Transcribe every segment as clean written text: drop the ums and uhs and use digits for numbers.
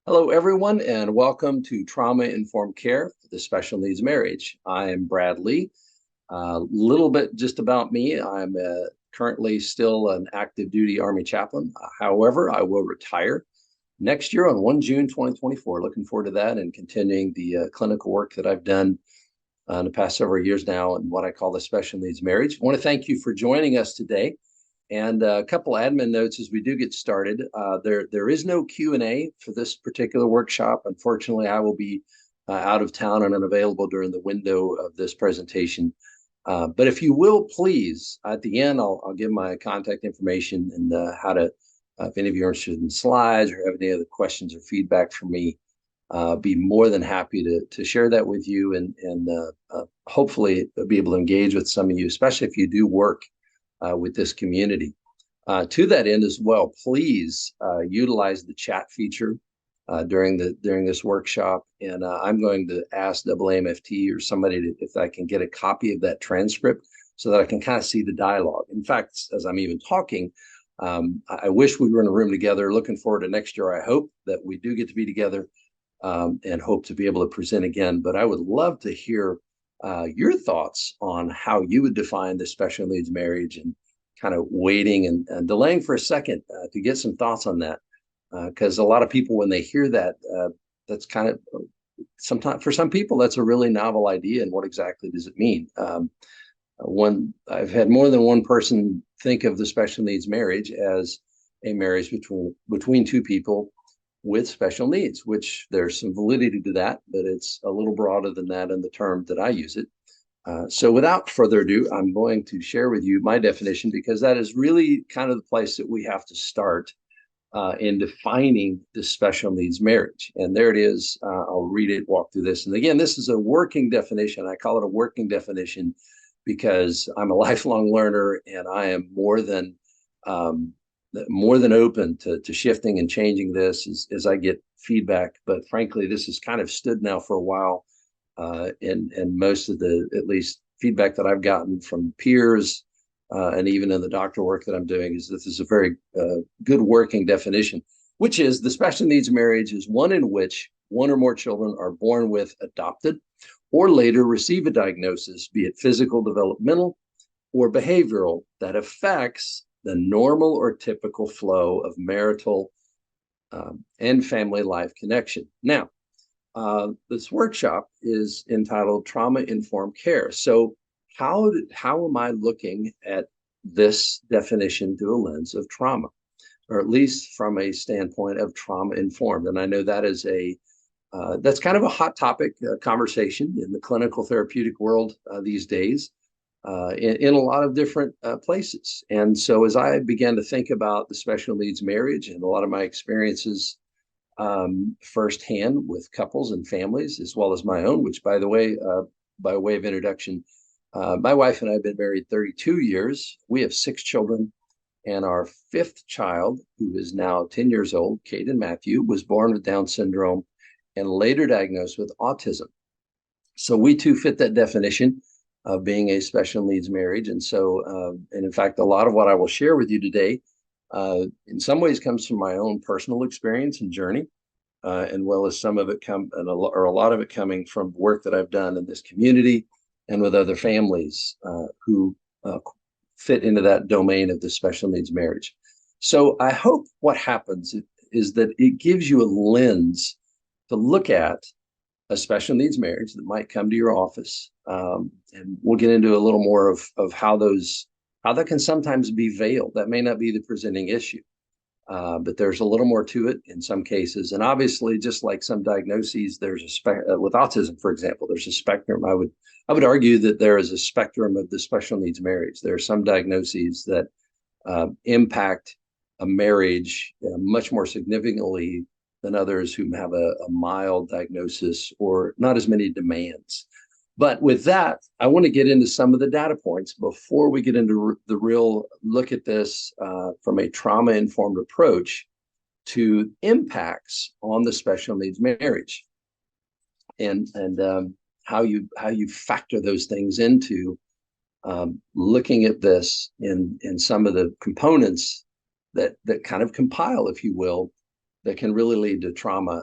Hello, everyone, and welcome to Trauma Informed Care for the Special Needs Marriage. I am Brad Lee. A little bit just about me. I'm currently still an active duty Army chaplain. However, I will retire next year on 1 June 2024. Looking forward to that and continuing the clinical work that I've done in the past several years now in what I call the special needs marriage. I want to thank you for joining us today. And a couple admin notes as we do get started. There is no Q&A for this particular workshop. Unfortunately, I will be out of town and unavailable during the window of this presentation. But if you will, please, at the end, I'll give my contact information and how to, if any of you are interested in slides or have any other questions or feedback from me, be more than happy to share that with you and hopefully be able to engage with some of you, especially if you do work with this community. To that end as well, please utilize the chat feature during this workshop, and I'm going to ask LMFT or somebody if I can get a copy of that transcript so that I can kind of see the dialogue. In fact, as I'm even talking, I wish we were in a room together. Looking forward to next year. I hope that we do get to be together and hope to be able to present again. But I would love to hear your thoughts on how you would define the special needs marriage, and kind of waiting and delaying for a second to get some thoughts on that. Because a lot of people, when they hear that, that's kind of sometimes for some people, that's a really novel idea. And what exactly does it mean? I've had more than one person think of the special needs marriage as a marriage between two people with special needs, which there's some validity to that, but it's a little broader than that in the term that I use it. So without further ado, I'm going to share with you my definition, because that is really kind of the place that we have to start in defining the special needs marriage. And there it is. I'll read it, walk through this. And again, this is a working definition. I call it a working definition because I'm a lifelong learner, and I am more than open to shifting and changing this as I get feedback. But frankly, this has kind of stood now for a while. And most of the, at least feedback that I've gotten from peers and even in the doctoral work that I'm doing, is that this is a very good working definition, which is the special needs marriage is one in which one or more children are born with, adopted, or later receive a diagnosis, be it physical, developmental, or behavioral, that affects the normal or typical flow of marital and family life connection. Now, this workshop is entitled Trauma Informed Care. So how am I looking at this definition through a lens of trauma, or at least from a standpoint of trauma informed? And I know that is that's kind of a hot topic conversation in the clinical therapeutic world these days. In a lot of different places. And so as I began to think about the special needs marriage and a lot of my experiences firsthand with couples and families, as well as my own, which, by the way, by way of introduction, my wife and I have been married 32 years. We have 6 children, and our 5th child, who is now 10 years old, Caden Matthew, was born with Down syndrome and later diagnosed with autism. So we too fit that definition of being a special needs marriage. And so, and in fact, a lot of what I will share with you today, in some ways comes from my own personal experience and journey, and well as some of it or a lot of it coming from work that I've done in this community and with other families who fit into that domain of the special needs marriage. So I hope what happens is that it gives you a lens to look at a special needs marriage that might come to your office. And we'll get into a little more of how that can sometimes be veiled. That may not be the presenting issue, but there's a little more to it in some cases. And obviously, just like some diagnoses, there's with autism, for example, there's a spectrum. I would argue that there is a spectrum of the special needs marriage. There are some diagnoses that impact a marriage much more significantly than others who have a mild diagnosis or not as many demands. But with that, I want to get into some of the data points before we get into the real look at this from a trauma-informed approach to impacts on the special needs marriage, and how you factor those things into looking at this in some of the components that kind of compile, if you will, that can really lead to trauma,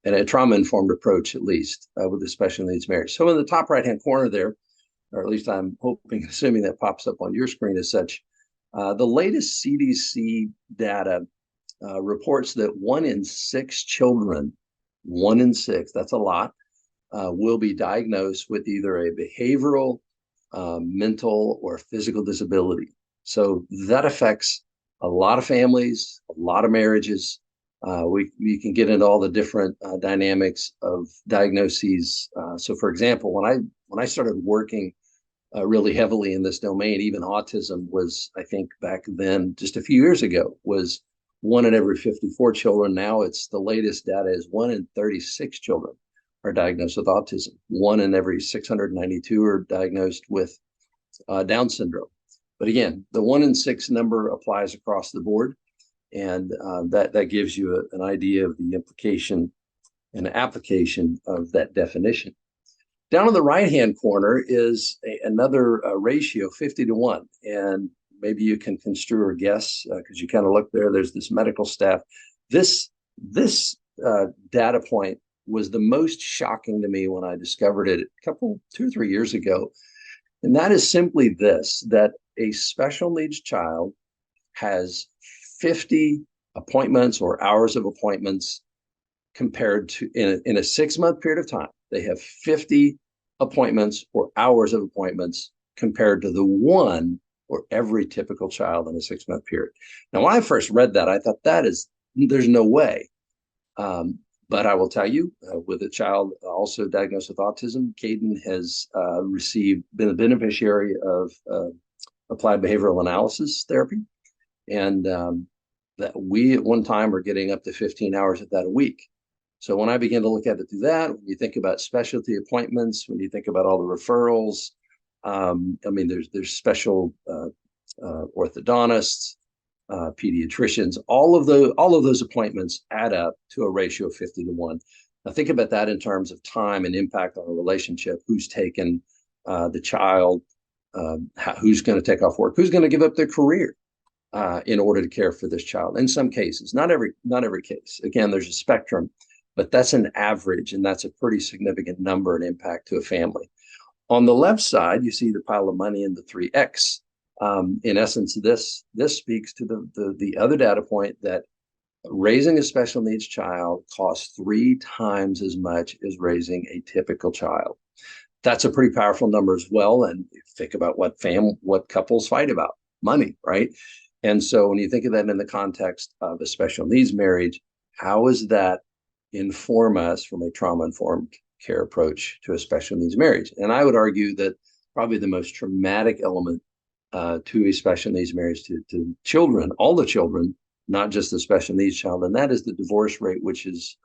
and a trauma-informed approach, at least, with the special needs marriage. So in the top right-hand corner there, or at least I'm hoping, assuming that pops up on your screen as such, the latest CDC data reports that 1 in 6 children, 1 in 6, that's a lot, will be diagnosed with either a behavioral, mental, or physical disability. So that affects a lot of families, a lot of marriages. We can get into all the different dynamics of diagnoses. So, for example, when I started working really heavily in this domain, even autism was, I think back then, just a few years ago, was 1 in every 54 children. Now it's the latest data is 1 in 36 children are diagnosed with autism. 1 in every 692 are diagnosed with Down syndrome. But again, the 1 in 6 number applies across the board, and that gives you an idea of the implication and application of that definition. Down in the right-hand corner is another ratio, 50-1, and maybe you can construe or guess because you kind of look there. There's this medical staff. This data point was the most shocking to me when I discovered it a couple, 2 or 3 years ago, and that is simply this: that a special needs child has 50 appointments or hours of appointments compared to in a 6-month period of time. They have 50 appointments or hours of appointments compared to the 1 or every typical child in a 6-month period. Now, when I first read that, I thought there's no way. But I will tell you, with a child also diagnosed with autism, Caden has been a beneficiary of applied behavioral analysis therapy. And that we at one time are getting up to 15 hours of that a week. So when I began to look at it through that, when you think about specialty appointments, when you think about all the referrals, I mean, there's special orthodontists, pediatricians, all of those appointments add up to a ratio of 50-1. Now think about that in terms of time and impact on a relationship. Who's taken the child? Who's going to take off work? Who's going to give up their career in order to care for this child? In some cases, not every case. Again, there's a spectrum, but that's an average, and that's a pretty significant number and impact to a family. On the left side, you see the pile of money in the 3X. In essence, this speaks to the other data point that raising a special needs child costs 3 times as much as raising a typical child. That's a pretty powerful number as well. And think about what couples fight about: money, right? And so when you think of that in the context of a special needs marriage, how does that inform us from a trauma-informed care approach to a special needs marriage? And I would argue that probably the most traumatic element to a special needs marriage to children, all the children, not just the special needs child, and that is the divorce rate, which is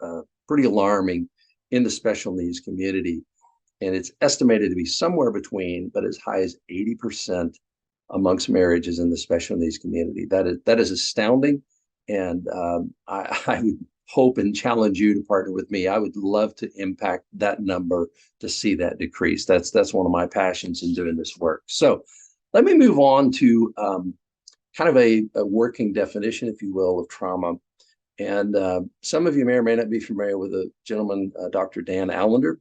pretty alarming in the special needs community. And it's estimated to be somewhere between, but as high as 80% amongst marriages in the special needs community. That is astounding. And I would hope and challenge you to partner with me. I would love to impact that number to see that decrease. That's one of my passions in doing this work. So let me move on to kind of a working definition, if you will, of trauma. And some of you may or may not be familiar with a gentleman, Dr. Dan Allender.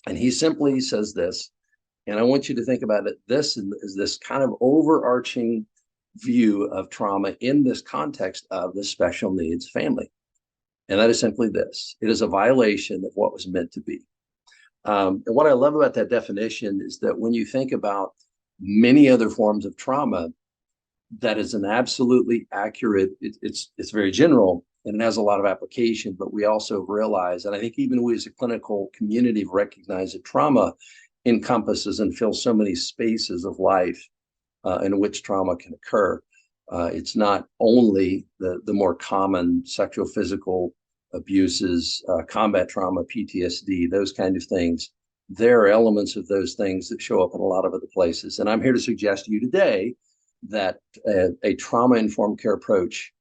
And he simply says this, and I want you to think about it. This is this kind of overarching view of trauma in this context of the special needs family. And that is simply this: it is a violation of what was meant to be. And what I love about that definition is that when you think about many other forms of trauma, that is an absolutely accurate, it's very general and it has a lot of application, but we also realize, and I think even we as a clinical community recognize that trauma encompasses and fills so many spaces of life in which trauma can occur. It's not only the more common sexual, physical abuses, combat trauma, PTSD, those kind of things. There are elements of those things that show up in a lot of other places. And I'm here to suggest to you today that a trauma-informed care approach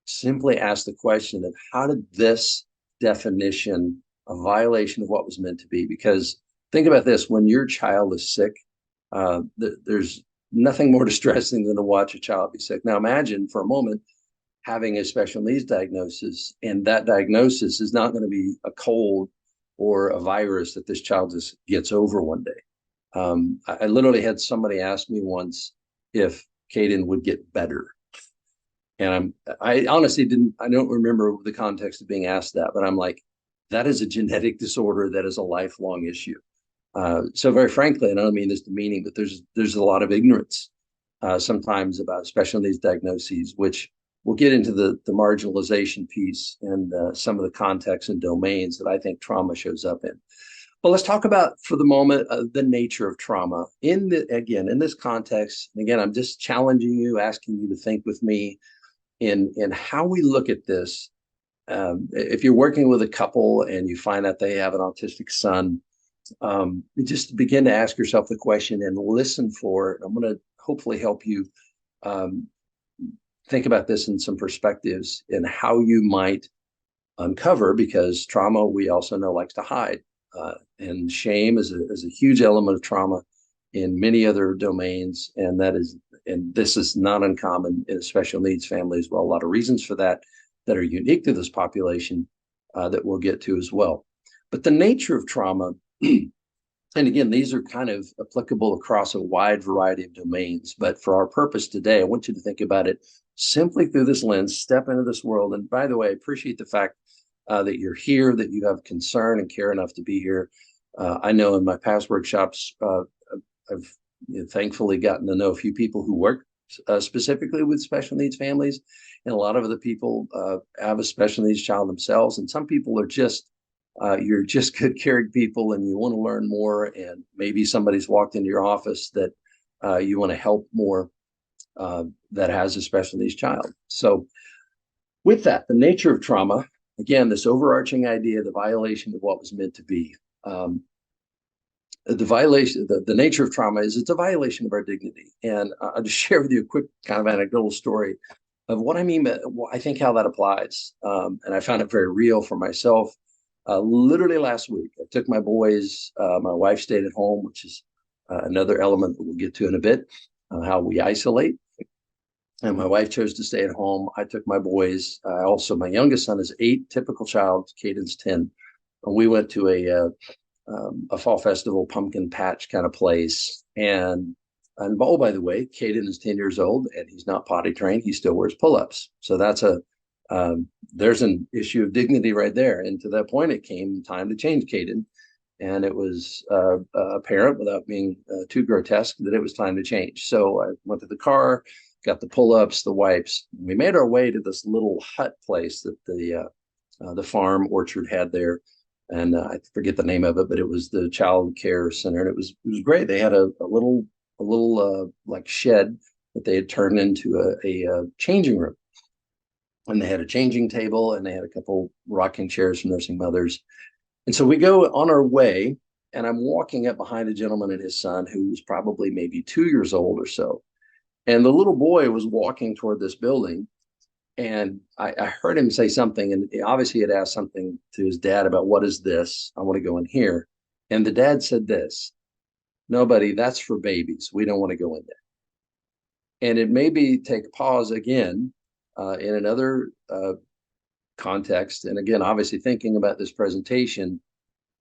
simply asks the question of how did this definition a violation of what was meant to be? Because think about this: when your child is sick, there's nothing more distressing than to watch a child be sick. Now imagine for a moment having a special needs diagnosis, and that diagnosis is not going to be a cold or a virus that this child just gets over one day. I literally had somebody ask me once if Caden would get better. And I honestly I don't remember the context of being asked that, but I'm like, that is a genetic disorder that is a lifelong issue. So very frankly, and I don't mean this demeaning, but there's a lot of ignorance sometimes about special needs diagnoses, which we'll get into the marginalization piece and some of the contexts and domains that I think trauma shows up in. But let's talk about, for the moment, the nature of trauma. In this context, and again, I'm just challenging you, asking you to think with me in how we look at this. If you're working with a couple and you find that they have an autistic son, just begin to ask yourself the question and listen for it. I'm going to hopefully help you think about this in some perspectives and how you might uncover, because trauma, we also know, likes to hide. And shame is a huge element of trauma in many other domains. And this is not uncommon in special needs families. Well, a lot of reasons for that are unique to this population that we'll get to as well. But the nature of trauma, and again, these are kind of applicable across a wide variety of domains. But for our purpose today, I want you to think about it simply through this lens, step into this world. And by the way, I appreciate the fact that you're here, that you have concern and care enough to be here. I know in my past workshops, I've thankfully gotten to know a few people who work specifically with special needs families. And a lot of the people have a special needs child themselves. And some people are just, you're just good caring people and you want to learn more. And maybe somebody's walked into your office that you want to help more that has a special needs child. So with that, the nature of trauma, again, this overarching idea, the violation of what was meant to be. The nature of trauma is it's a violation of our dignity. And I'll just share with you a quick kind of anecdotal story of what I mean, but I think how that applies. And I found it very real for myself. Literally last week, I took my boys, my wife stayed at home, which is another element that we'll get to in a bit, how we isolate. And my wife chose to stay at home. I took my boys. Also, my youngest son is 8, typical child. Caden's 10. And we went to a fall festival pumpkin patch kind of place. And oh, by the way, Caden is 10 years old and he's not potty trained. He still wears pull-ups. So that's there's an issue of dignity right there. And to that point, it came time to change Caden. And it was apparent, without being too grotesque, that it was time to change. So I went to the car, got the pull-ups, the wipes. We made our way to this little hut place that the farm orchard had there. And I forget the name of it, but it was the child care center. And it was great. They had a little like shed that they had turned into a changing room. And they had a changing table and they had a couple rocking chairs for nursing mothers. And so we go on our way, and I'm walking up behind a gentleman and his son who was probably maybe 2 years old or so. And the little boy was walking toward this building, and I heard him say something, and he obviously had asked something to his dad about, what is this? I want to go in here. And the dad said this, "No, buddy, that's for babies. We don't want to go in there." And it made me take a pause again in another context. And again, obviously thinking about this presentation,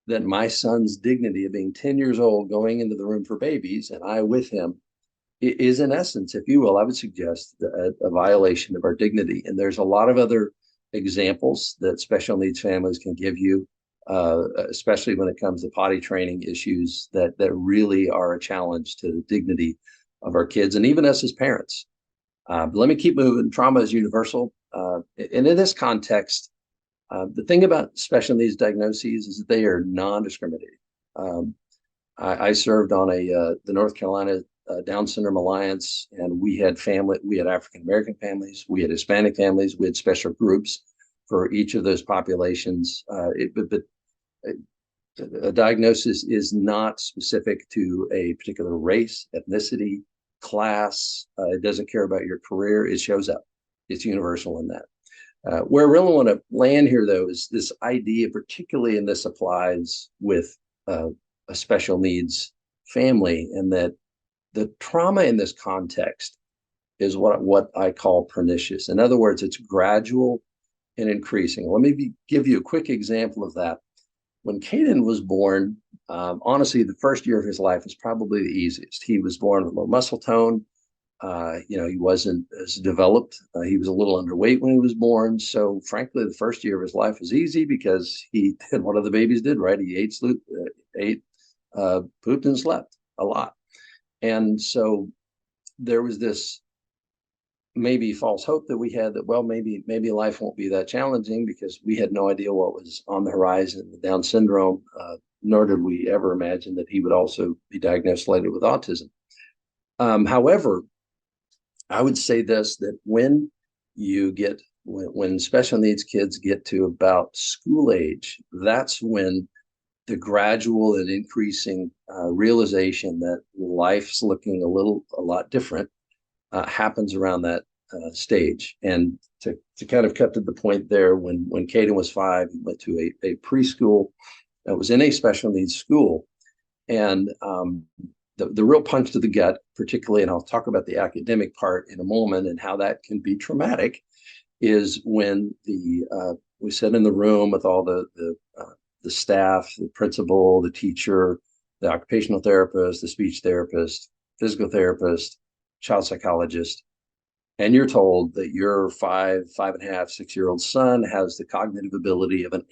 that my son's dignity of being 10 years old going into the room for babies, and I with him, is in essence, if you will, I would suggest a violation of our dignity. And there's a lot of other examples that special needs families can give you, especially when it comes to potty training issues that really are a challenge to the dignity of our kids and even us as parents. But let me keep moving. Trauma is universal. And in this context, the thing about special needs diagnoses is that they are non-discriminating. I served on the North Carolina Down Syndrome Alliance, and we had African American families, we had Hispanic families, we had special groups for each of those populations. But a diagnosis is not specific to a particular race, ethnicity, class. It doesn't care about your career. It shows up. It's universal in that. Where I really want to land here, though, is this idea, particularly, and this applies with a special needs family, and that the trauma in this context is what I call pernicious. In other words, it's gradual and increasing. Let me give you a quick example of that. When Caden was born, honestly, the first year of his life was probably the easiest. He was born with low muscle tone. He wasn't as developed. He was a little underweight when he was born. So, frankly, the first year of his life was easy because he did what other babies did, right? He ate, pooped, and slept a lot. And so there was this maybe false hope that we had that, well, maybe life won't be that challenging, because we had no idea what was on the horizon with Down syndrome, nor did we ever imagine that he would also be diagnosed later with autism. However, I would say this, that when special needs kids get to about school age, that's when the gradual and increasing realization that life's looking a lot different happens around that stage. And to kind of cut to the point there, when Caden was 5, he went to a preschool that was in a special needs school. And the real punch to the gut, particularly, and I'll talk about the academic part in a moment and how that can be traumatic, is when we sit in the room with all the staff, the principal, the teacher, the occupational therapist, the speech therapist, physical therapist, child psychologist, and you're told that your 5.5, 6-year-old son has the cognitive ability of an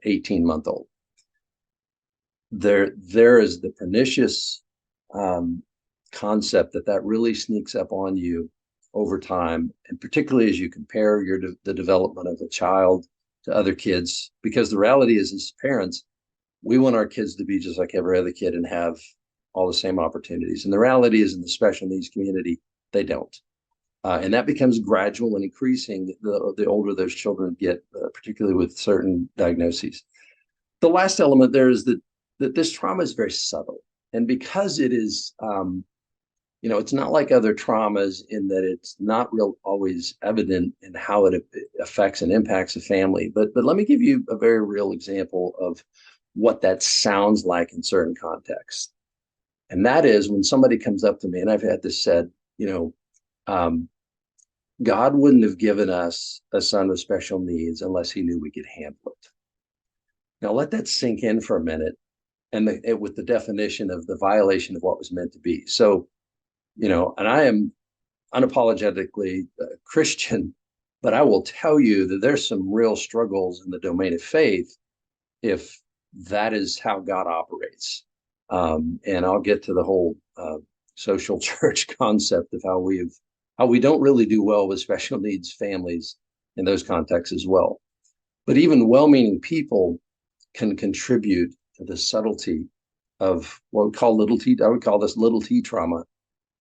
18-month-old. There is the pernicious concept that really sneaks up on you over time, and particularly as you compare the development of a child to other kids, because the reality is, as parents, we want our kids to be just like every other kid and have all the same opportunities. And the reality is, in the special needs community, they don't. And that becomes gradual and increasing the older those children get, particularly with certain diagnoses. The last element there is that this trauma is very subtle. And because it is, it's not like other traumas in that it's not always evident in how it affects and impacts a family. But let me give you a very real example of what that sounds like in certain contexts. And that is when somebody comes up to me, and I've had this said, God wouldn't have given us a son with special needs unless he knew we could handle it. Now let that sink in for a minute, and with the definition of the violation of what was meant to be. So, and I am unapologetically Christian, but I will tell you that there's some real struggles in the domain of faith if that is how God operates. And I'll get to the whole social church concept of how we don't really do well with special needs families in those contexts as well. But even well-meaning people can contribute to the subtlety of what we call little t. I would call this little t trauma,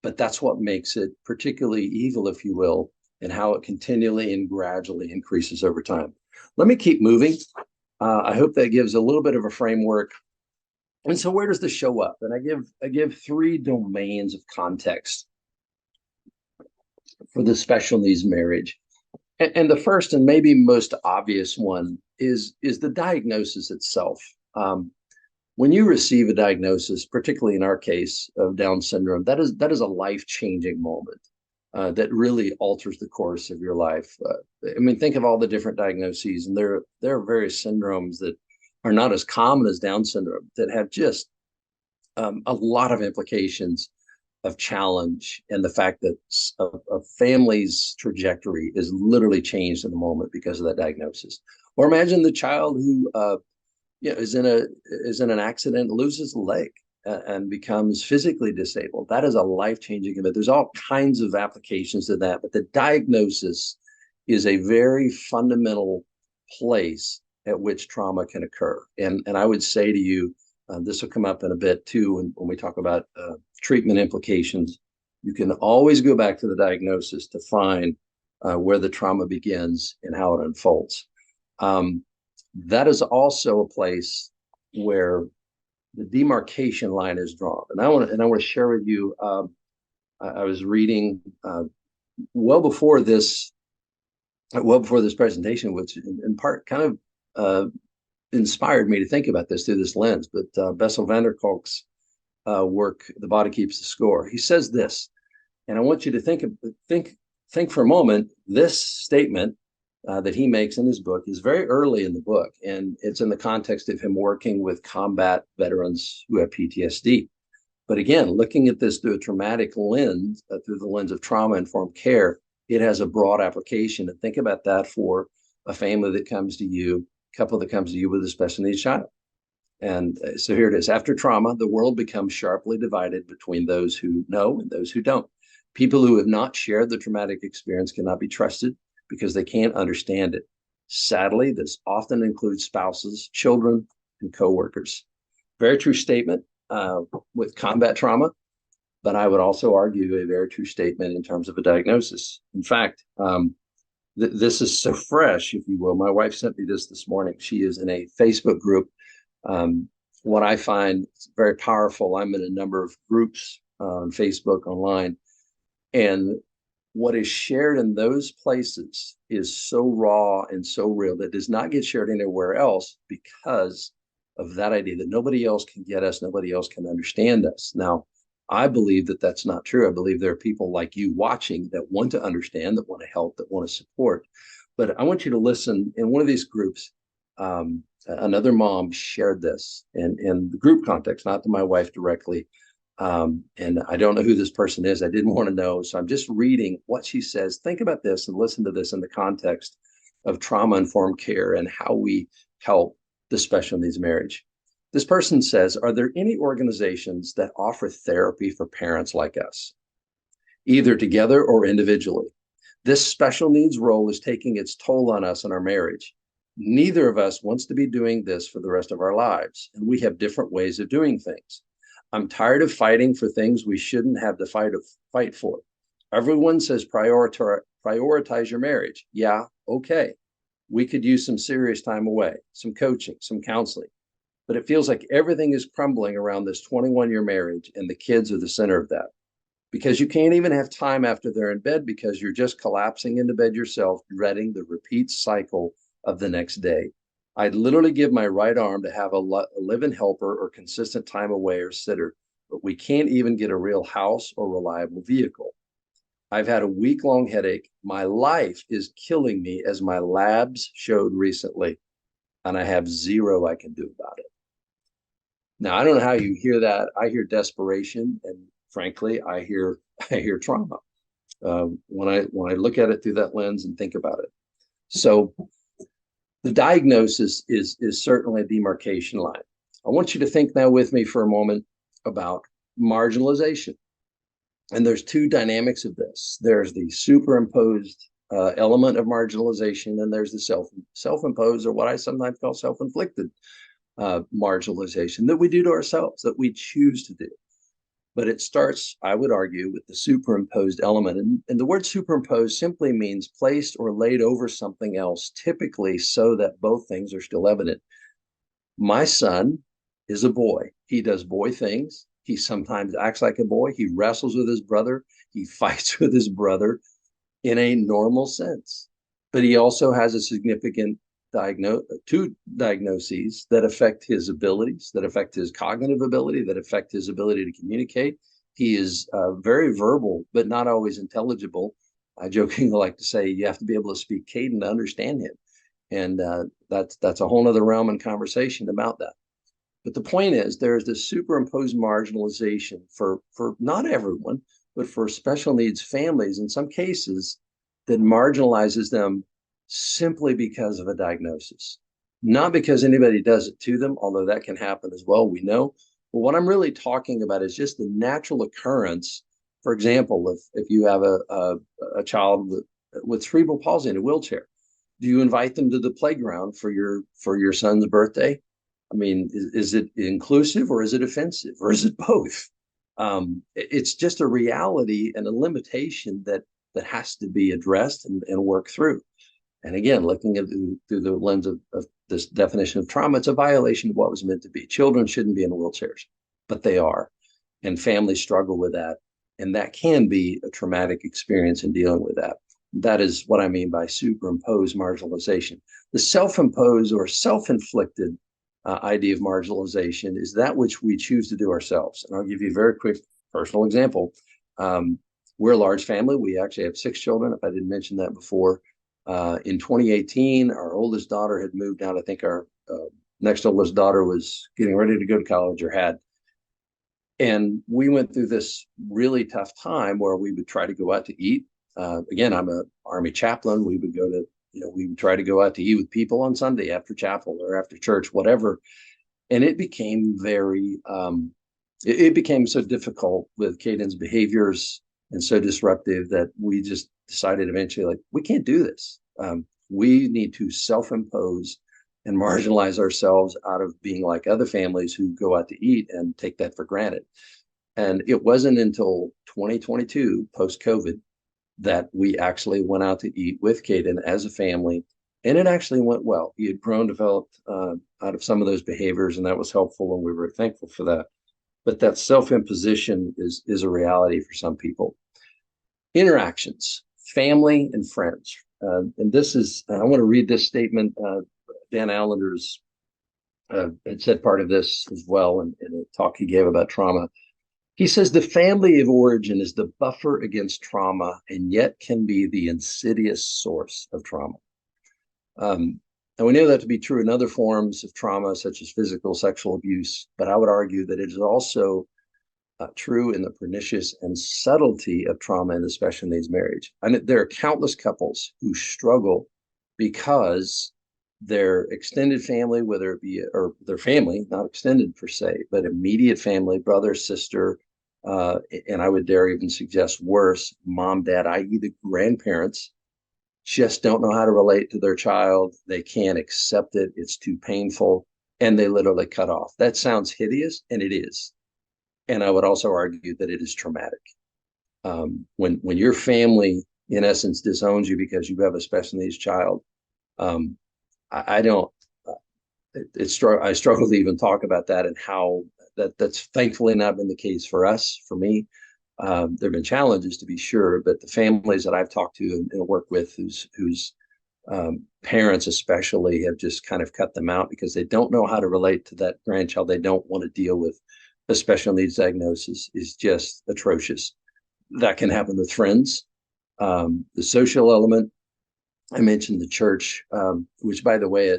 but that's what makes it particularly evil, if you will, and how it continually and gradually increases over time. Let me keep moving. I hope that gives a little bit of a framework. And so where does this show up? And I give 3 domains of context for the special needs marriage. And the first and maybe most obvious one is the diagnosis itself. When you receive a diagnosis, particularly in our case of Down syndrome, that is a life-changing moment that really alters the course of your life. Think of all the different diagnoses, and there are various syndromes that are not as common as Down syndrome that have just a lot of implications of challenge, and the fact that a family's trajectory is literally changed in a moment because of that diagnosis. Or imagine the child who is in an accident, loses a leg, and becomes physically disabled. That is a life-changing event. There's all kinds of applications to that, but the diagnosis is a very fundamental place at which trauma can occur. And I would say to you, this will come up in a bit too when we talk about treatment implications. You can always go back to the diagnosis to find where the trauma begins and how it unfolds. That is also a place where the demarcation line is drawn. And I want to share with you. I was reading well before this presentation, which in part kind of inspired me to think about this through this lens. But Bessel van der Kolk's work, "The Body Keeps the Score," he says this, And I want you to think for a moment. This statement that he makes in his book is very early in the book, and it's in the context of him working with combat veterans who have PTSD. But again, looking at this through a traumatic lens, through the lens of trauma-informed care, it has a broad application. And think about that for a family that comes to you, a couple that comes to you with a special needs child. And so here it is. After trauma, the world becomes sharply divided between those who know and those who don't. People who have not shared the traumatic experience cannot be trusted because they can't understand it. Sadly, this often includes spouses, children, and coworkers. Very true statement with combat trauma, but I would also argue a very true statement in terms of a diagnosis. In fact, this is so fresh, if you will. My wife sent me this morning. She is in a Facebook group. What I find very powerful, I'm in a number of groups on Facebook, online, and what is shared in those places is so raw and so real that does not get shared anywhere else because of that idea that nobody else can get us, nobody else can understand us. Now, I believe that that's not true. I believe there are people like you watching that want to understand, that want to help, that want to support. But I want you to listen. In one of these groups, another mom shared this in the group context, not to my wife directly. And I don't know who this person is. I didn't want to know. So I'm just reading what she says. Think about this and listen to this in the context of trauma-informed care and how we help the special needs marriage. This person says, are there any organizations that offer therapy for parents like us, either together or individually? This special needs role is taking its toll on us in our marriage. Neither of us wants to be doing this for the rest of our lives, and we have different ways of doing things. I'm tired of fighting for things we shouldn't have to fight for. Everyone says prioritize your marriage. Yeah, okay. We could use some serious time away, some coaching, some counseling. But it feels like everything is crumbling around this 21-year marriage, and the kids are the center of that. Because you can't even have time after they're in bed because you're just collapsing into bed yourself, dreading the repeat cycle of the next day. I'd literally give my right arm to have a live-in helper or consistent time away or sitter, but we can't even get a real house or reliable vehicle. I've had a week-long headache. My life is killing me, as my labs showed recently, and I have zero I can do about it. Now, I don't know how you hear that. I hear desperation, and frankly, I hear trauma when I look at it through that lens and think about it. So the diagnosis is certainly a demarcation line. I want you to think now with me for a moment about marginalization. And there's two dynamics of this. There's the superimposed element of marginalization, and there's the self-imposed, or what I sometimes call self-inflicted marginalization that we do to ourselves, that we choose to do. But it starts, I would argue, with the superimposed element. And the word superimposed simply means placed or laid over something else, typically so that both things are still evident. My son is a boy. He does boy things. He sometimes acts like a boy. He wrestles with his brother. He fights with his brother in a normal sense. But he also has a significant two diagnoses that affect his abilities, that affect his cognitive ability, that affect his ability to communicate. He is very verbal, but not always intelligible. I jokingly like to say you have to be able to speak Caden to understand him. And that's a whole other realm and conversation about that. But the point is, there's this superimposed marginalization for not everyone, but for special needs families in some cases that marginalizes them simply because of a diagnosis, not because anybody does it to them, although that can happen as well, we know. But what I'm really talking about is just the natural occurrence. For example, if you have a child with cerebral palsy in a wheelchair, do you invite them to the playground for your son's birthday? I mean, is it inclusive, or is it offensive, or is it both? It's just a reality and a limitation that has to be addressed and worked through. And again, looking at through the lens of this definition of trauma, it's a violation of what was meant to be. Children shouldn't be in wheelchairs, but they are. And families struggle with that. And that can be a traumatic experience in dealing with that. That is what I mean by superimposed marginalization. The self-imposed or self-inflicted idea of marginalization is that which we choose to do ourselves. And I'll give you a very quick personal example. we're a large family. We actually have 6 children, if I didn't mention that before. In 2018, our oldest daughter had moved out. I think our next oldest daughter was getting ready to go to college or had. And we went through this really tough time where we would try to go out to eat. Again, I'm an Army chaplain. We would go to, we would try to go out to eat with people on Sunday after chapel or after church, whatever. And it became it became so difficult with Caden's behaviors and so disruptive that we just decided eventually, like, we can't do this. We need to self-impose and marginalize ourselves out of being like other families who go out to eat and take that for granted. And it wasn't until 2022, post-COVID, that we actually went out to eat with Caden as a family. And it actually went well. He had grown, developed out of some of those behaviors, and that was helpful, and we were thankful for that. But that self-imposition is a reality for some people. Interactions, family and friends. And this is, I want to read this statement. Dan Allender's had said part of this as well in a talk he gave about trauma. He says the family of origin is the buffer against trauma and yet can be the insidious source of trauma. And we know that to be true in other forms of trauma, such as physical, sexual abuse, but I would argue that it is also true in the pernicious and subtlety of trauma in the special needs marriage. And there are countless couples who struggle because their extended family, whether it be, or their family, not extended per se, but immediate family, brother, sister, and I would dare even suggest worse, mom, dad, i.e. the grandparents, just don't know how to relate to their child. They can't accept it. It's too painful. And they literally cut off. That sounds hideous, and it is. And I would also argue that it is traumatic. When your family, in essence, disowns you because you have a special needs child, I don't. I struggle to even talk about that and how that's thankfully not been the case for us. For me, there have been challenges to be sure, but the families that I've talked to and worked with, whose parents especially have just kind of cut them out because they don't know how to relate to that grandchild. They don't want to deal with a special needs diagnosis is just atrocious. That can happen with friends. The social element. I mentioned the church, which, by the way, a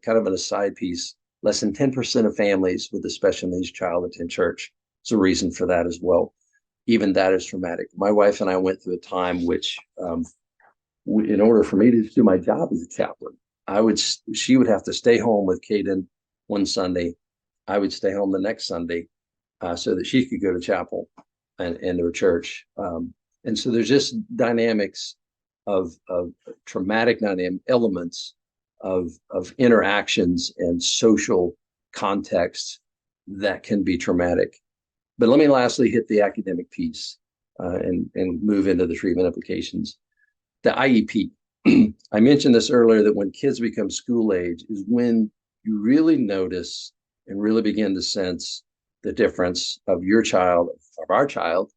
kind of an aside piece, less than 10% of families with a special needs child attend church. There's a reason for that as well. Even that is traumatic. My wife and I went through a time which, in order for me to do my job as a chaplain, she would have to stay home with Caden one Sunday. I would stay home the next Sunday so that she could go to chapel and to her church. And so there's just dynamics of traumatic elements of interactions and social contexts that can be traumatic. But let me lastly hit the academic piece and move into the treatment implications. The IEP. I mentioned this earlier, that when kids become school age is when you really notice and really begin to sense the difference of your child, of our child,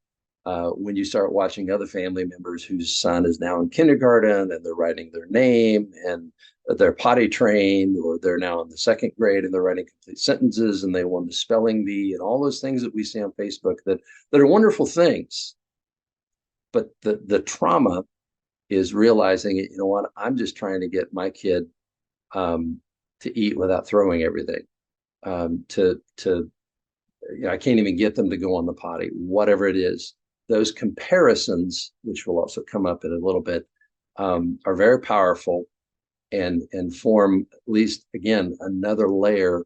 when you start watching other family members whose son is now in kindergarten and they're writing their name and they're potty trained, or they're now in the second grade and they're writing complete sentences and they won the spelling bee and all those things that we see on Facebook that are wonderful things. But the trauma is realizing, you know what, I'm just trying to get my kid to eat without throwing everything. I can't even get them to go on the potty, whatever it is. Those comparisons, which will also come up in a little bit, are very powerful and form, at least, again, another layer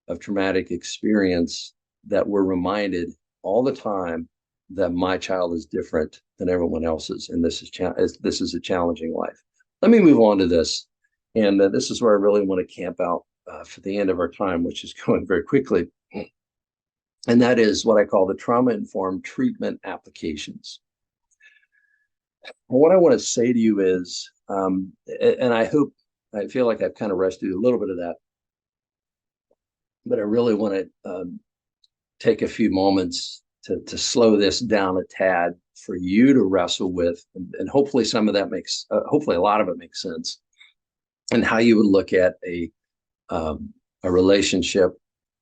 of traumatic experience that we're reminded all the time that my child is different than everyone else's, and this is a challenging life. Let me move on to this, and this is where I really want to camp out for the end of our time, which is going very quickly. And that is what I call the trauma-informed treatment applications. What I want to say to you is, and I feel like I've kind of rushed through a little bit of that, but I really want to take a few moments to slow this down a tad for you to wrestle with, and hopefully some of that hopefully a lot of it makes sense, and how you would look at a relationship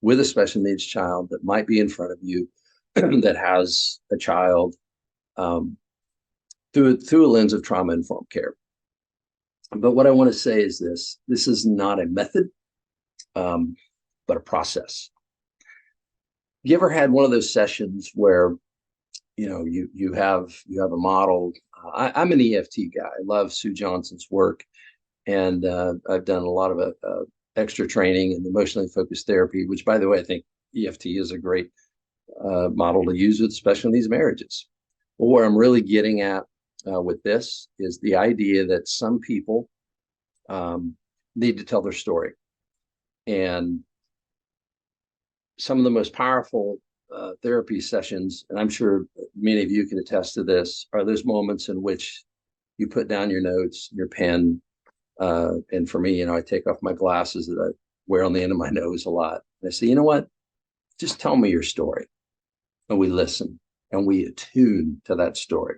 with a special needs child that might be in front of you that has a child through a lens of trauma-informed care. But what I want to say is this is not a method, but a process. You ever had one of those sessions where you have a model? I'm an EFT guy. I love Sue Johnson's work, and I've done a lot of extra training in emotionally focused therapy, which, by the way, I think EFT is a great model to use with special needs marriages. But where I'm really getting at with this is the idea that some people need to tell their story. And some of the most powerful therapy sessions, and I'm sure many of you can attest to this, are those moments in which you put down your notes, your pen, and for me, I take off my glasses that I wear on the end of my nose a lot. And I say, you know what? Just tell me your story. And we listen and we attune to that story.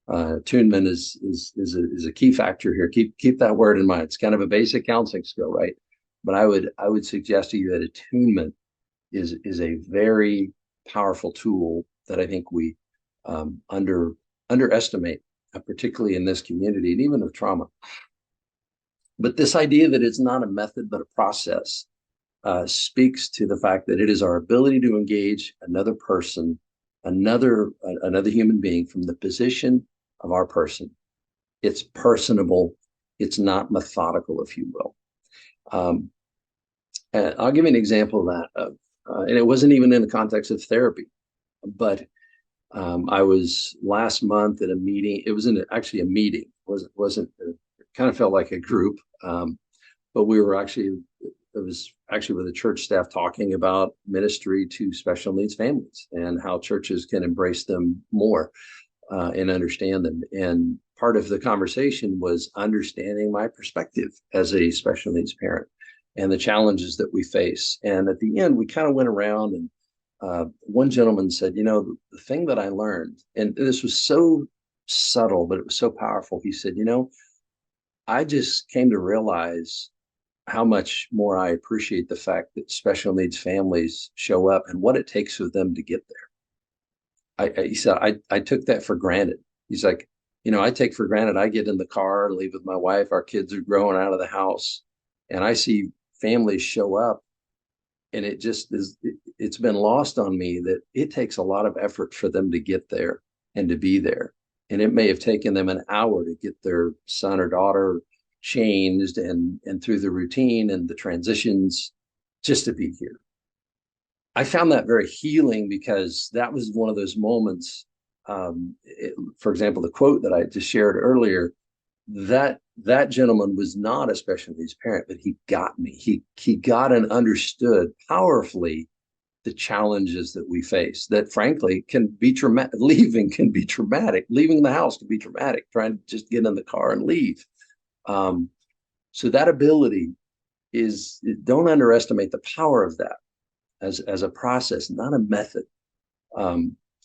Attunement is a key factor here. Keep that word in mind. It's kind of a basic counseling skill, right? But I would suggest to you that attunement is a very powerful tool that I think we underestimate, particularly in this community and even with trauma. But this idea that it's not a method but a process speaks to the fact that it is our ability to engage another person, another human being from the position of our person. It's personable. It's not methodical, if you will. And I'll give you an example of that. And it wasn't even in the context of therapy, but I was last month at a meeting. It was actually a meeting. It kind of felt like a group, but we were it was actually with the church staff talking about ministry to special needs families and how churches can embrace them more and understand them. And part of the conversation was understanding my perspective as a special needs parent and the challenges that we face. And at the end, we kind of went around, and one gentleman said, the thing that I learned, and this was so subtle, but it was so powerful. He said, I just came to realize how much more I appreciate the fact that special needs families show up and what it takes for them to get there. He said, I took that for granted. He's like, I take for granted I get in the car, leave with my wife, our kids are growing out of the house, and I see families show up, and it's been lost on me that it takes a lot of effort for them to get there and to be there. And it may have taken them an hour to get their son or daughter changed and through the routine and the transitions just to be here. I found that very healing because that was one of those moments. For example, the quote that I just shared earlier, that gentleman was not a special needs parent, but he got me. He got and understood powerfully the challenges that we face that frankly can be traumatic. Leaving can be traumatic. Leaving the house can be traumatic. Trying to just get in the car and leave. So that ability don't underestimate the power of that as a process, not a method.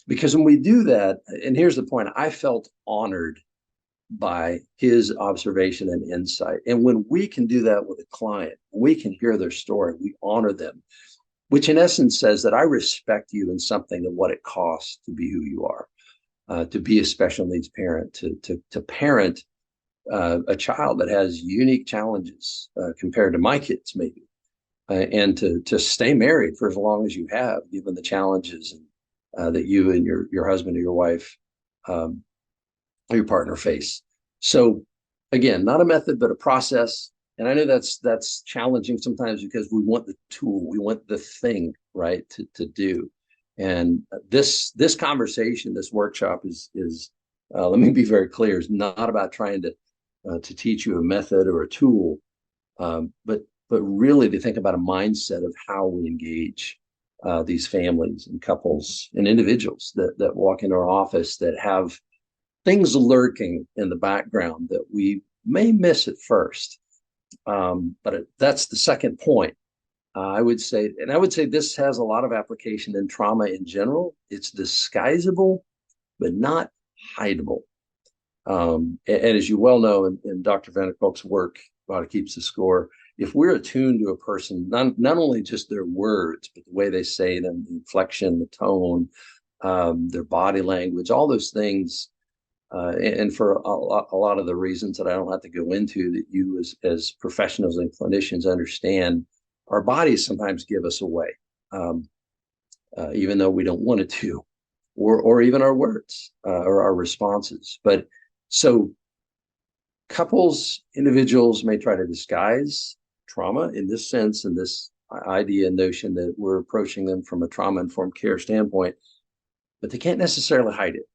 Because when we do that, and here's the point, I felt honored by his observation and insight. And when we can do that with a client, we can hear their story, we honor them, which in essence says that I respect you in something of what it costs to be who you are, to be a special needs parent, to parent a child that has unique challenges compared to my kids, maybe, and to stay married for as long as you have, given the challenges that you and your husband or your wife or your partner face. So again, not a method, but a process. And I know that's challenging sometimes because we want the tool, we want the thing, right, to do. And this conversation, this workshop is let me be very clear, is not about trying to teach you a method or a tool, but really to think about a mindset of how we engage these families and couples and individuals that walk into our office that have things lurking in the background that we may miss at first. But that's the second point. I would say this has a lot of application in trauma in general. It's disguisable, but not hideable. And as you well know in Dr. Van Kolk's work, How to Keeps the Score, if we're attuned to a person, not only just their words, but the way they say them, the inflection, the tone, their body language, all those things and for a lot of the reasons that I don't have to go into, that you as professionals and clinicians understand, our bodies sometimes give us away, even though we don't want it to, or even our words or our responses. But so couples, individuals may try to disguise trauma in this sense, and this idea and notion that we're approaching them from a trauma-informed care standpoint, but they can't necessarily hide it.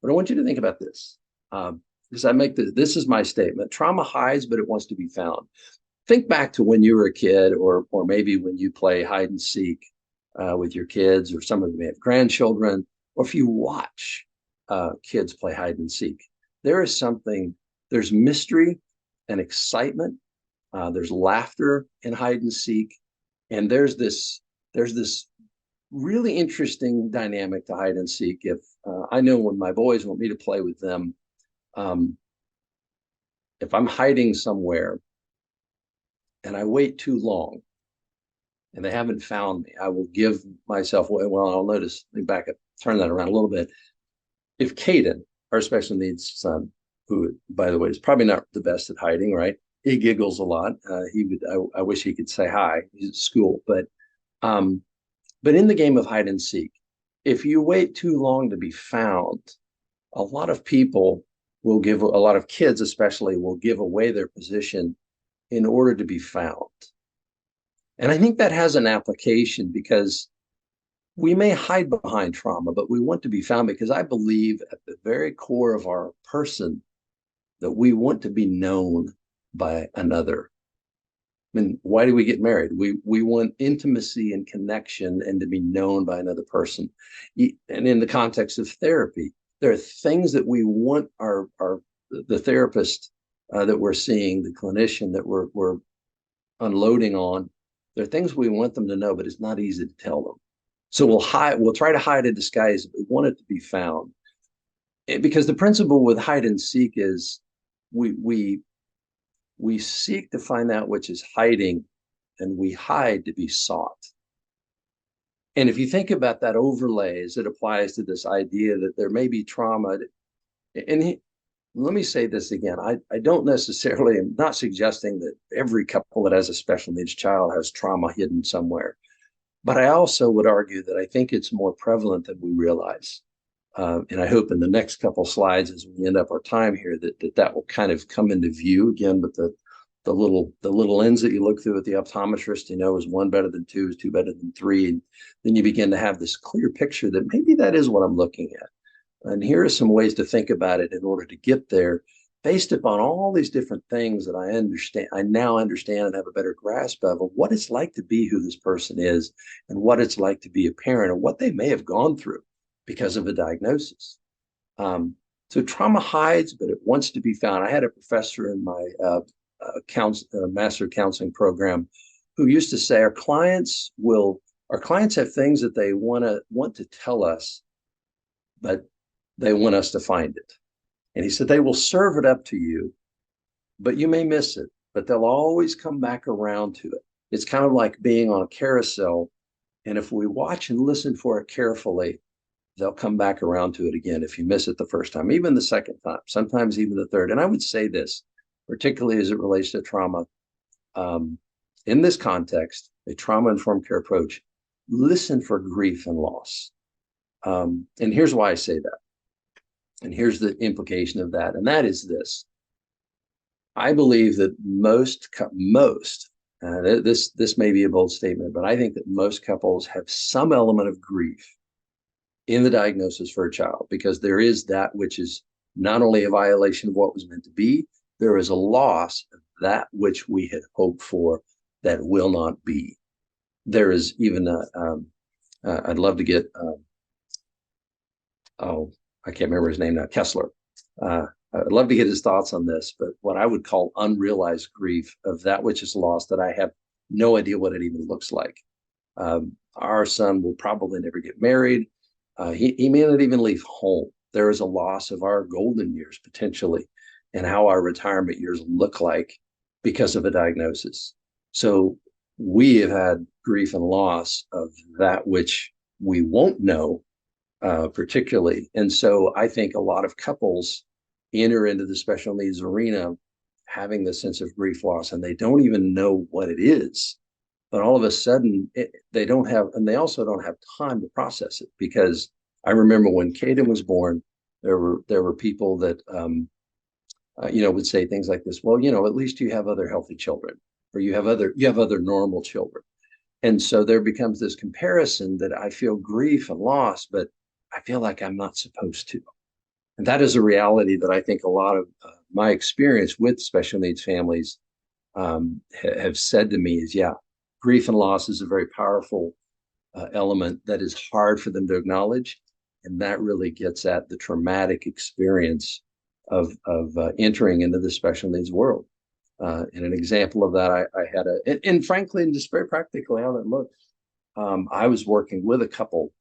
But I want you to think about this. Because this is my statement. Trauma hides, but it wants to be found. Think back to when you were a kid, or maybe when you play hide and seek with your kids, or some of them may have grandchildren, or if you watch kids play hide and seek. There's mystery and excitement. There's laughter in hide and seek. And there's this really interesting dynamic to hide and seek. If I know when my boys want me to play with them, if I'm hiding somewhere and I wait too long and they haven't found me, I will give myself away. Well, I'll notice, let me back up, turn that around a little bit. If Caden, our special needs son, who, by the way, is probably not the best at hiding, right? He giggles a lot. I wish he could say hi. He's at school, but in the game of hide and seek, if you wait too long to be found, a lot of kids especially, will give away their position in order to be found. And I think that has an application, because we may hide behind trauma, but we want to be found, because I believe at the very core of our person that we want to be known by another. I mean, why do we get married? We want intimacy and connection, and to be known by another person. And in the context of therapy, there are things that we want the therapist that we're seeing, the clinician that we're unloading on. There are things we want them to know, but it's not easy to tell them. So we'll try to hide and disguise, but we want it to be found. Because the principle with hide and seek is we seek to find that which is hiding, and we hide to be sought. And if you think about that overlay as it applies to this idea that there may be trauma, and let me say this again, I don't necessarily, am not suggesting that every couple that has a special needs child has trauma hidden somewhere. But I also would argue that I think it's more prevalent than we realize. And I hope in the next couple slides, as we end up our time here, that will kind of come into view again. But the little lens that you look through at the optometrist, is one better than two, is two better than three. And then you begin to have this clear picture that maybe that is what I'm looking at. And here are some ways to think about it in order to get there, based upon all these different things that I now understand and have a better grasp of what it's like to be who this person is, and what it's like to be a parent, and what they may have gone through because of a diagnosis. So trauma hides, but it wants to be found. I had a professor in my master counseling program who used to say, our clients have things that they want to tell us, but they want us to find it. And he said, they will serve it up to you, but you may miss it, but they'll always come back around to it. It's kind of like being on a carousel. And if we watch and listen for it carefully, they'll come back around to it again if you miss it the first time, even the second time, sometimes even the third. And I would say this, particularly as it relates to trauma, in this context, a trauma-informed care approach, listen for grief and loss. And here's why I say that. And here's the implication of that. And that is this. I believe that this may be a bold statement, but I think that most couples have some element of grief in the diagnosis for a child, because there is that which is not only a violation of what was meant to be, there is a loss of that which we had hoped for that will not be. There is even I'd love to get I can't remember his name now, Kessler. I'd love to get his thoughts on this, but what I would call unrealized grief of that which is lost, that I have no idea what it even looks like. Our son will probably never get married. He may not even leave home. There is a loss of our golden years potentially, and how our retirement years look like because of a diagnosis. So we have had grief and loss of that which we won't know, particularly. And so I think a lot of couples enter into the special needs arena having this sense of grief loss, and they don't even know what it is. But all of a sudden, they don't have, and they also don't have time to process it. Because I remember when Caden was born, there were people that would say things like this. Well, at least you have other healthy children, or you have other normal children. And so there becomes this comparison that I feel grief and loss, but I feel like I'm not supposed to. And that is a reality that I think a lot of my experience with special needs families have said to me is, yeah, grief and loss is a very powerful element that is hard for them to acknowledge. And that really gets at the traumatic experience of entering into the special needs world. And an example of that, I had and frankly, and just very practically how that looks, I was working with a couple,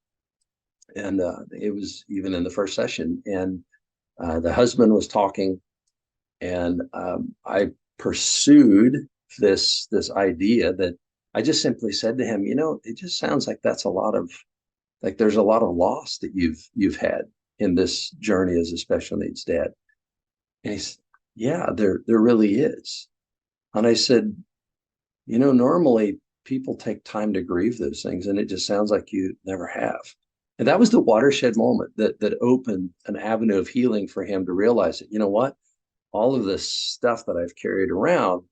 and it was even in the first session, and the husband was talking, and I pursued this idea that I just simply said to him, it just sounds like there's a lot of loss that you've had in this journey as a special needs dad. And he said, yeah, there really is. And I said, normally people take time to grieve those things, and it just sounds like you never have. And that was the watershed moment that opened an avenue of healing for him to realize that, what, all of this stuff that I've carried around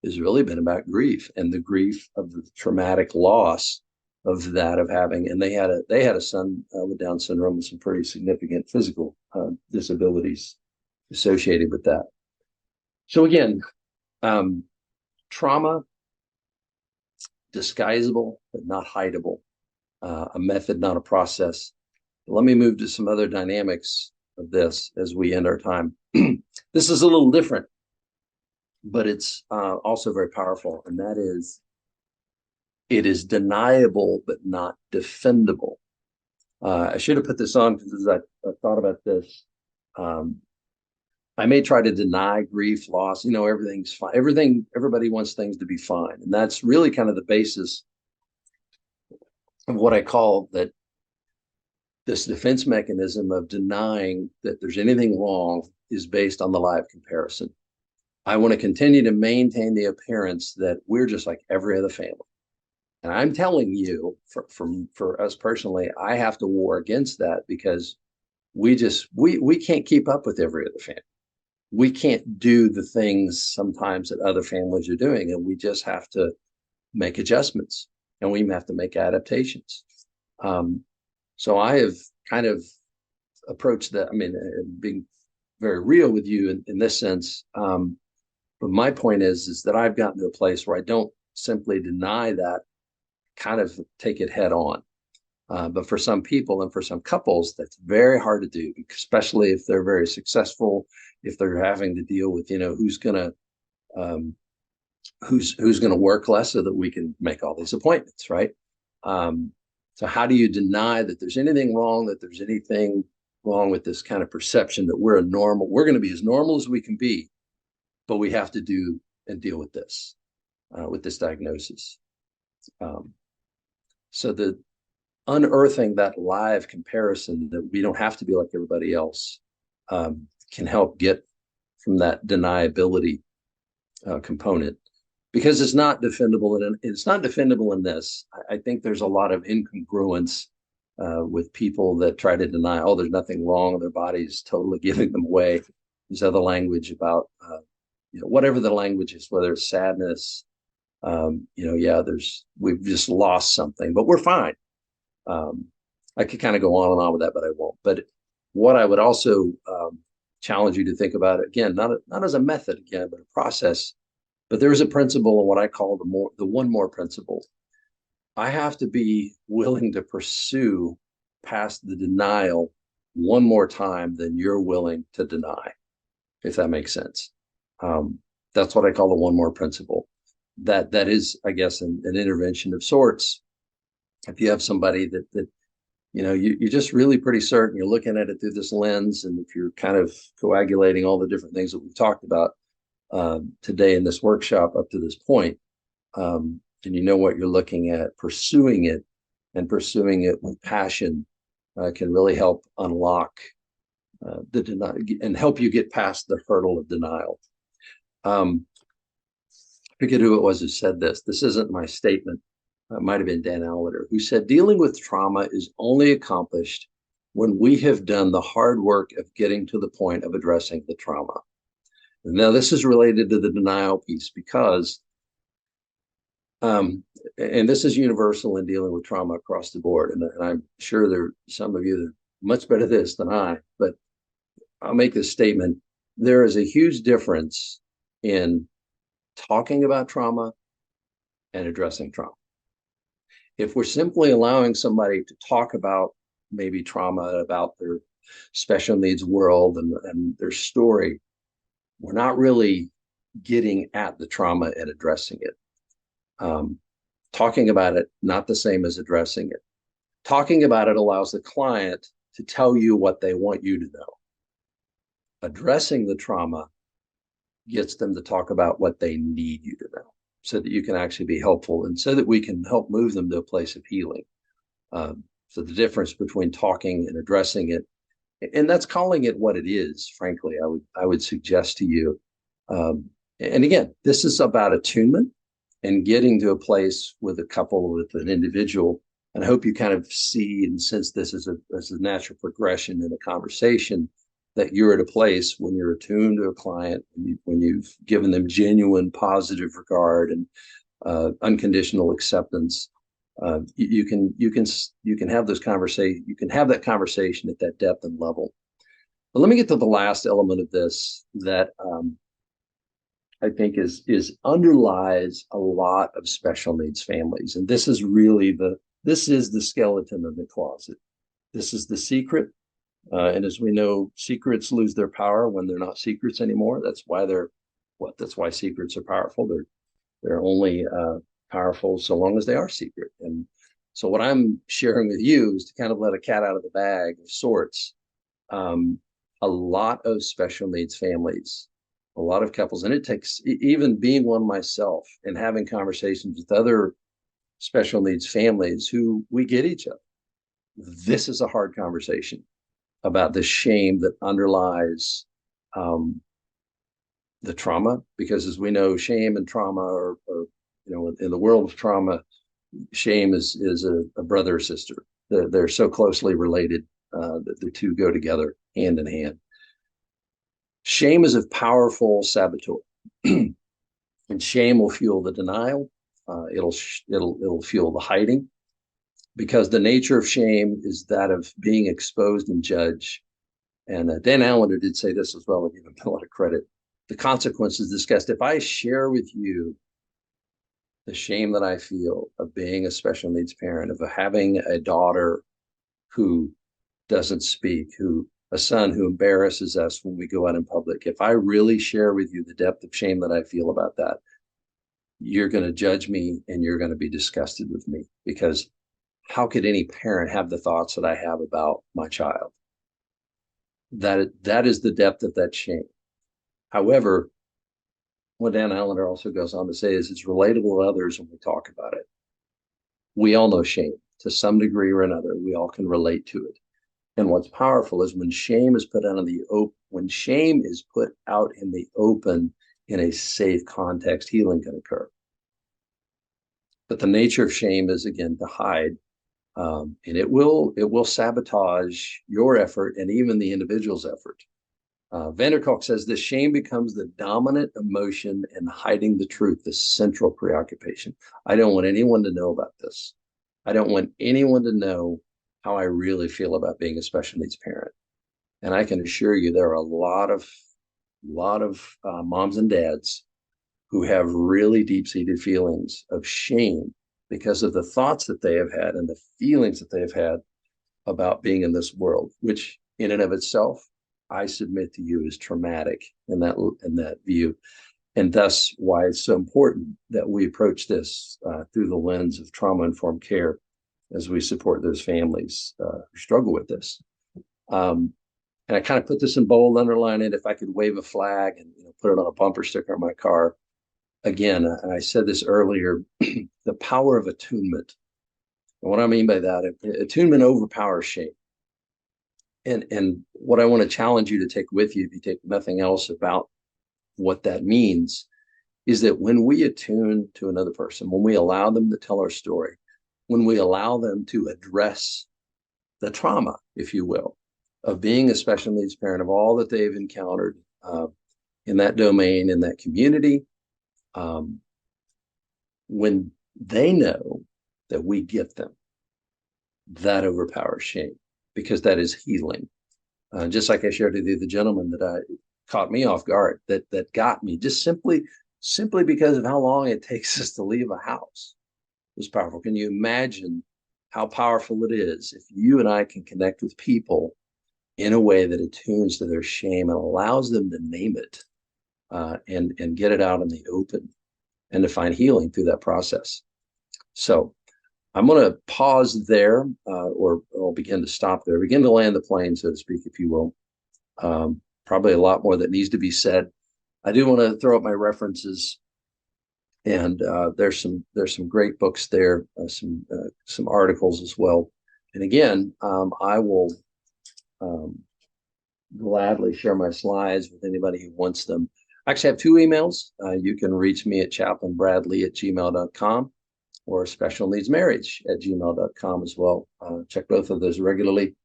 has really been about grief, and the grief of the traumatic loss of having. And they had a son with Down syndrome with some pretty significant physical disabilities associated with that. So again, trauma, disguisable but not hideable, a method, not a process. Let me move to some other dynamics of this as we end our time. This is a little different, but it's also very powerful, and that is, it is deniable but not defendable. I should have put this on because as I thought about this, I may try to deny grief, loss, everything's fine. Everybody wants things to be fine. And that's really kind of the basis of what I call that this defense mechanism of denying that there's anything wrong is based on the live comparison. I want to continue to maintain the appearance that we're just like every other family. And I'm telling you, for us personally, I have to war against that, because we can't keep up with every other family. We can't do the things sometimes that other families are doing, and we just have to make adjustments, and we have to make adaptations. So I have kind of approached that. I mean, being very real with you in this sense. But my point is that I've gotten to a place where I don't simply deny that, kind of take it head on. But for some people and for some couples, that's very hard to do, especially if they're very successful, if they're having to deal with, who's gonna work less so that we can make all these appointments, right? So how do you deny that there's anything wrong, that there's anything wrong with this kind of perception that we're going to be as normal as we can be, but we have to do and deal with this diagnosis. So the unearthing that live comparison that we don't have to be like everybody else can help get from that deniability component, because it's not defendable. And it's not defendable in this. I think there's a lot of incongruence with people that try to deny, oh, there's nothing wrong with their bodies, totally giving them away. There's other language about, whatever the language is, whether it's sadness, we've just lost something, but we're fine. I could kind of go on and on with that, but I won't. But what I would also challenge you to think about, again, not as a method, again, but a process. But there is a principle in what I call the one more principle. I have to be willing to pursue past the denial one more time than you're willing to deny, if that makes sense. That's what I call the one more principle. That is, I guess, an intervention of sorts. If you have somebody that you're just really pretty certain, you're looking at it through this lens, and if you're kind of coagulating all the different things that we've talked about today in this workshop up to this point, and you know what you're looking at, pursuing it with passion can really help unlock the denial and help you get past the hurdle of denial. I forget who it was who said this. This isn't my statement. It might have been Dan Allender, who said, dealing with trauma is only accomplished when we have done the hard work of getting to the point of addressing the trauma. Now, this is related to the denial piece because, and this is universal in dealing with trauma across the board. And I'm sure there are some of you that are much better at this than I, but I'll make this statement. There is a huge difference in talking about trauma and addressing trauma. If we're simply allowing somebody to talk about maybe trauma, about their special needs world and their story, we're not really getting at the trauma and addressing it. Talking about it, not the same as addressing it. Talking about it allows the client to tell you what they want you to know. Addressing the trauma gets them to talk about what they need you to know so that you can actually be helpful and so that we can help move them to a place of healing. So the difference between talking and addressing it, and that's calling it what it is, frankly, I would suggest to you. And again, this is about attunement and getting to a place with a couple, with an individual. And I hope you kind of see and sense this as a natural progression in a conversation, that you're at a place when you're attuned to a client, when you've given them genuine positive regard and unconditional acceptance. You can have those conversations. You can have that conversation at that depth and level. But let me get to the last element of this that I think is underlies a lot of special needs families, and this is really this is the skeleton of the closet. This is the secret. And as we know, secrets lose their power when they're not secrets anymore. That's why secrets are powerful. They're only powerful so long as they are secret. And so what I'm sharing with you is to kind of let a cat out of the bag of sorts. A lot of special needs families, a lot of couples, and it takes, even being one myself and having conversations with other special needs families who we get each other. This is a hard conversation about the shame that underlies the trauma, because as we know, shame and trauma are in the world of trauma, shame is a brother or sister. They're so closely related that the two go together hand in hand. Shame is a powerful saboteur, and shame will fuel the denial. It'll fuel the hiding, because the nature of shame is that of being exposed and judged. And Dan Allender did say this as well, and give him a lot of credit. The consequences discussed. If I share with you the shame that I feel of being a special needs parent, of having a daughter who doesn't speak, a son who embarrasses us when we go out in public, if I really share with you the depth of shame that I feel about that, you're going to judge me and you're going to be disgusted with me, because how could any parent have the thoughts that I have about my child? That is the depth of that shame. However, what Dan Allender also goes on to say is it's relatable to others when we talk about it. We all know shame to some degree or another. We all can relate to it. And what's powerful is when shame is put out in the open, in a safe context, healing can occur. But the nature of shame is, again, to hide. And it will sabotage your effort and even the individual's effort. Vanderkolk says this: shame becomes the dominant emotion, and hiding the truth, the central preoccupation. I don't want anyone to know about this. I don't want anyone to know how I really feel about being a special needs parent. And I can assure you there are a lot of moms and dads who have really deep-seated feelings of shame because of the thoughts that they have had and the feelings that they have had about being in this world, which in and of itself, I submit to you, is traumatic in that view. And thus why it's so important that we approach this through the lens of trauma-informed care as we support those families who struggle with this. And I kind of put this in bold, underline it. If I could wave a flag and put it on a bumper sticker on my car, again, I said this earlier, the power of attunement. And what I mean by that, attunement overpowers shame. And what I want to challenge you to take with you, if you take nothing else about what that means, is that when we attune to another person, when we allow them to tell our story, when we allow them to address the trauma, if you will, of being a special needs parent, of all that they've encountered in that domain, in that community, um, when they know that we get them, that overpowers shame, because that is healing. Just like I shared with you, the gentleman that caught me off guard, that got me just simply because of how long it takes us to leave a house, was powerful. Can you imagine how powerful it is if you and I can connect with people in a way that attunes to their shame and allows them to name it, and get it out in the open, and to find healing through that process. So I'm going to pause there, or I'll begin to stop there, begin to land the plane, so to speak, if you will. Probably a lot more that needs to be said. I do want to throw up my references, and there's some great books there, some articles as well. And again, I will gladly share my slides with anybody who wants them. I actually have two emails. You can reach me at chaplainbradley@gmail.com or specialneedsmarriage@gmail.com as well. Check both of those regularly,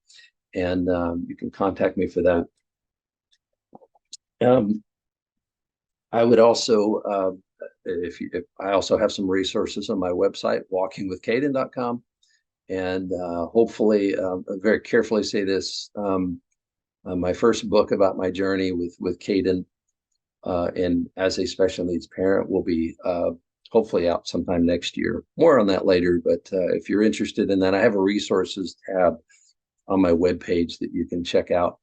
and you can contact me for that. I would also, if I also have some resources on my website, walkingwithcaden.com, and hopefully, very carefully say this, my first book about my journey with Caden, and as a special needs parent, will be hopefully out sometime next year. More on that later, but if you're interested in that, I have a resources tab on my webpage that you can check out,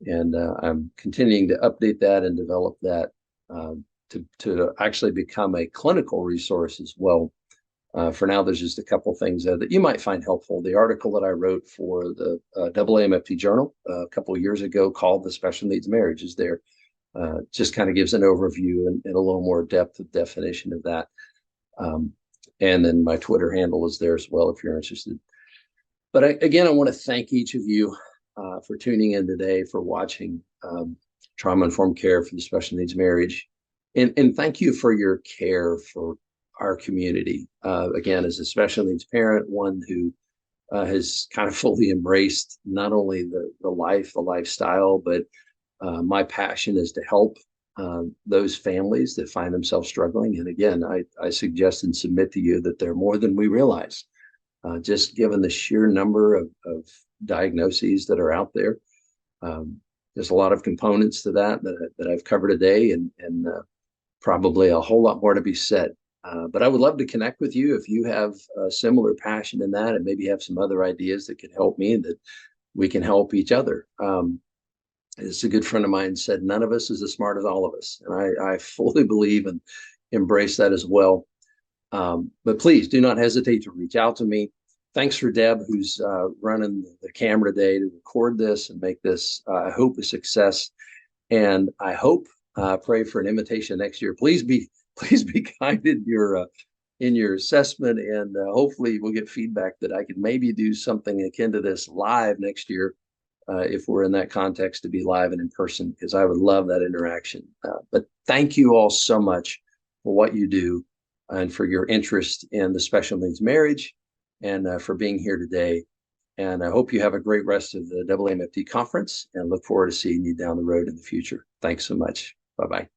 and I'm continuing to update that and develop that to actually become a clinical resource as well. For now, there's just a couple things that you might find helpful. The article that I wrote for the LMFT Journal a couple of years ago, called "The Special Needs Marriage," is there. Just kind of gives an overview and a little more depth of definition of that. And then my Twitter handle is there as well if you're interested. But again, I want to thank each of you for tuning in today, for watching Trauma-Informed Care for the Special Needs Marriage. And thank you for your care for our community. Again, as a special needs parent, one who has kind of fully embraced not only the lifestyle, but my passion is to help those families that find themselves struggling. And again, I suggest and submit to you that they're more than we realize, just given the sheer number of diagnoses that are out there. There's a lot of components to that I've covered today, and probably a whole lot more to be said. But I would love to connect with you if you have a similar passion in that, and maybe have some other ideas that could help me and that we can help each other. As a good friend of mine said, none of us is as smart as all of us. And I fully believe and embrace that as well. But please do not hesitate to reach out to me. Thanks for Deb, who's running the camera today to record this and make this, I hope, a success. And I hope, pray for an invitation next year. Please be kind in your assessment, and hopefully we'll get feedback that I could maybe do something akin to this live next year. If we're in that context, to be live and in person, because I would love that interaction. But thank you all so much for what you do, and for your interest in the special needs marriage, and for being here today. And I hope you have a great rest of the LMFT conference, and look forward to seeing you down the road in the future. Thanks so much. Bye-bye.